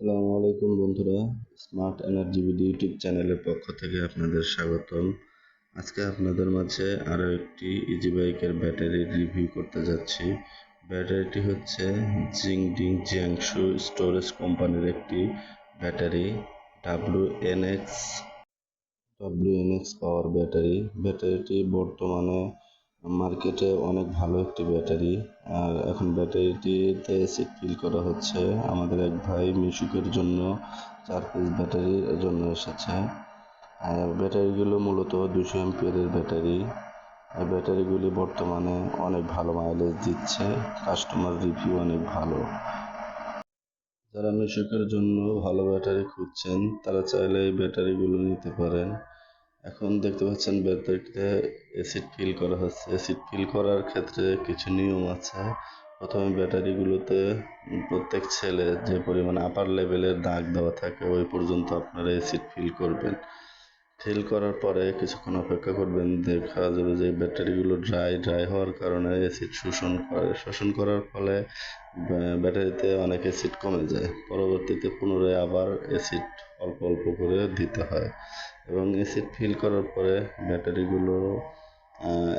আসসালামু আলাইকুম বন্ধুরা, স্মার্ট এনার্জি বিডি ইউটিউব চ্যানেলের পক্ষ থেকে আপনাদের স্বাগতম। আজকে আপনাদের মাঝে আরও একটি ইজি বাইকের ব্যাটারির রিভিউ করতে যাচ্ছি। ব্যাটারিটি হচ্ছে জিংডিং জিয়াংশু স্টোরেজ কোম্পানির একটি ব্যাটারি, ডাব্লিউএনএক্স পাওয়ার ব্যাটারি। ব্যাটারিটি বর্তমানে মার্কেটে অনেক ভালো একটি ব্যাটারি। আর এখন ব্যাটারিটিতে এসিড ফিল করা হচ্ছে। আমাদের এক ভাই মিশুকের জন্য 4 পিস ব্যাটারির জন্য এসেছে। ব্যাটারিগুলো মূলত 200 এমপিয়ারের ব্যাটারি। ব্যাটারিগুলি বর্তমানে অনেক ভালো মাইলেজ দিচ্ছে, কাস্টমার রিভিউ অনেক ভালো। যারা মিশুকের জন্য ভালো ব্যাটারি খুঁজছেন তারা চাইলে এই ব্যাটারিগুলো নিতে পারেন। এখন দেখতে পাচ্ছেন ব্যাটারিতে অ্যাসিড ফিল করা হচ্ছে। অ্যাসিড ফিল করার ক্ষেত্রে কিছু নিয়ম আছে। প্রথমে ব্যাটারিগুলোতে প্রত্যেক সেলে যে পরিমাণ আপার লেভেলের দাগ দেওয়া থাকে ওই পর্যন্ত আপনারা অ্যাসিড ফিল করবেন। ফিল করার পরে কিছুক্ষণ অপেক্ষা করবেন, দেখা যাবে যে ব্যাটারিগুলো ড্রাই হওয়ার কারণে অ্যাসিড শোষণ করার ফলে ব্যাটারিতে অনেক অ্যাসিড কমে যায়। পরবর্তীতে পুনরায় আবার অ্যাসিড অল্প অল্প করে দিতে হয় এবং অ্যাসিড ফিল করার পরে ব্যাটারিগুলো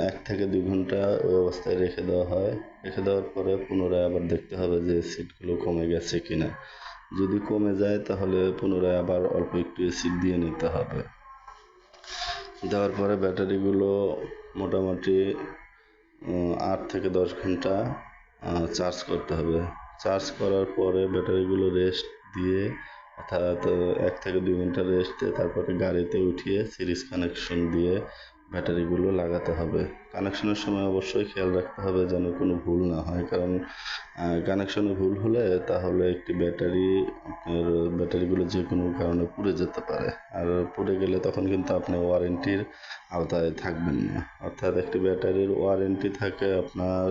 1 থেকে 2 ঘন্টা ওই অবস্থায় রেখে দেওয়া হয়। রেখে দেওয়ার পরে পুনরায় আবার দেখতে হবে যে অ্যাসিডগুলো কমে গেছে কিনা। যদি কমে যায় তাহলে পুনরায় আবার অল্প একটু অ্যাসিড দিয়ে নিতে হবে। দেওয়ার পরে ব্যাটারিগুলো মোটামুটি 8 থেকে 10 ঘন্টা চার্জ করতে হবে। চার্জ করার পরে ব্যাটারিগুলো রেস্ট দিয়ে, অর্থাৎ 1 থেকে 2 ঘন্টা রেস্ট দিয়ে তারপরে গাড়িতে উঠিয়ে সিরিজ কানেকশন দিয়ে ব্যাটারিগুলো লাগাতে হবে। কানেকশনের সময় অবশ্যই খেয়াল রাখতে হবে যেন কোনো ভুল না হয়, কারণ কানেকশনে ভুল হলে তাহলে একটি ব্যাটারিগুলো যে কোনো কারণে পুড়ে যেতে পারে। আর পুড়ে গেলে তখন কিন্তু আপনি ওয়ারেন্টির আওতায় থাকবেন না। অর্থাৎ একটি ব্যাটারির ওয়ারেন্টি থাকে আপনার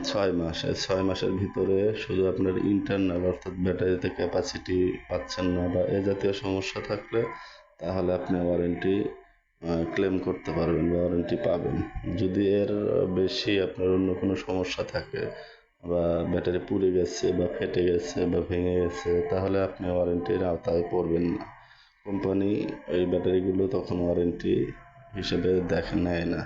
6 মাস। 6 মাসের ভিতরে শুধু আপনার ইন্টারনাল অর্থাৎ ব্যাটারিতে ক্যাপাসিটি পাচ্ছেন না বা এ জাতীয় সমস্যা থাকলে তাহলে আপনি ওয়ারেন্টি ক্লেম করতে পারবেন বা ওয়ারেন্টি পাবেন। যদি এর বেশি আপনার অন্য কোনো সমস্যা থাকে বা ব্যাটারি পুড়ে গেছে বা ফেটে গেছে বা ভেঙে গেছে তাহলে আপনি ওয়ারেন্টির আওতায় পড়বেন না। কোম্পানি এই ব্যাটারিগুলো তখন ওয়ারেন্টি হিসেবে নেয় না।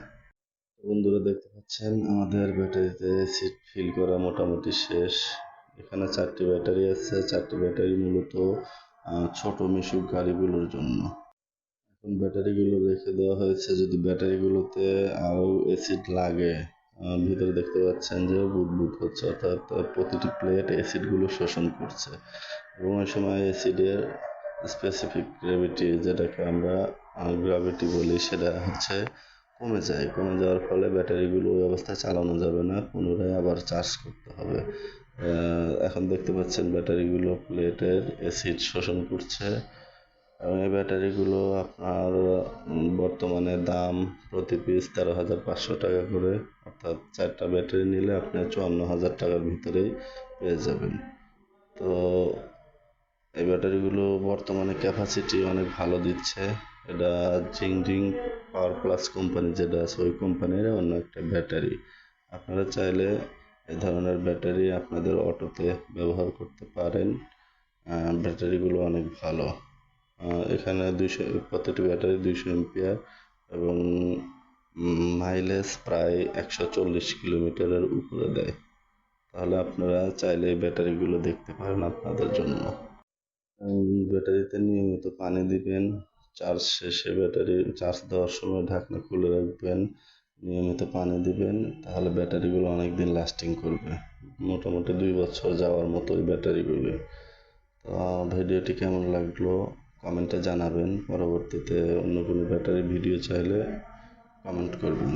বন্ধুরা দেখতে পাচ্ছেন আমাদের ব্যাটারিতে সিট ফিল করা মোটামুটি শেষ। এখানে 4টি ব্যাটারি আছে। 4টি ব্যাটারি মূলত ছোট মিশুক গাড়িগুলোর জন্য। এখন ব্যাটারিগুলো রেখে দেওয়া হয়েছে যদি ব্যাটারিগুলোতে আরও অ্যাসিড লাগে। ভিতরে দেখতে পাচ্ছেন যে বুদবুদ হচ্ছে, অর্থাৎ প্রতিটি প্লেট অ্যাসিডগুলো শোষণ করছে এবং ওই সময় অ্যাসিডের স্পেসিফিক গ্র্যাভিটি, যেটাকে আমরা গ্র্যাভিটি বলি, সেটা হচ্ছে কমে যায়। কমে যাওয়ার ফলে ব্যাটারিগুলো ওই অবস্থায় চালানো যাবে না, পুনরায় আবার চার্জ করতে হবে। এখন দেখতে পাচ্ছেন ব্যাটারিগুলো প্লেটের অ্যাসিড শোষণ করছে এবং এই ব্যাটারিগুলো আপনার বর্তমানে দাম প্রতি পিস 13,500 টাকা করে, অর্থাৎ 4টা ব্যাটারি নিলে আপনি 54,000 টাকার ভিতরেই পেয়ে যাবেন। তো এই ব্যাটারিগুলো বর্তমানে ক্যাপাসিটি অনেক ভালো দিচ্ছে। এটা জিংডিং পাওয়ার প্লাস কোম্পানি যেটা আছে ওই কোম্পানির অন্য একটা ব্যাটারি। আপনারা চাইলে এ ধরনের ব্যাটারি আপনাদের অটোতে ব্যবহার করতে পারেন। ব্যাটারিগুলো অনেক ভালো। এখানে প্রতিটি ব্যাটারি 200 এমপিয়ার এবং মাইলেজ প্রায় 140 কিলোমিটারের উপরে দেয়। তাহলে আপনারা চাইলে এই ব্যাটারিগুলো দেখতে পারেন আপনাদের জন্য। ব্যাটারিতে নিয়মিত পানি দিবেন। চার্জ শেষে ব্যাটারি চার্জ দেওয়ার সময় ঢাকনা খুলে রাখবেন, নিয়মিত পানি দিবেন, তাহলে ব্যাটারিগুলো অনেক দিন লাস্টিং করবে। মোটামুটি 2 বছর যাওয়ার মতো ওই ব্যাটারিগুলো। তো ভিডিওটি কেমন লাগলো কমেন্টে জানাবেন। পরবর্তীতে অন্য কোনো ব্যাটারি ভিডিও চাইলে কমেন্ট করবেন।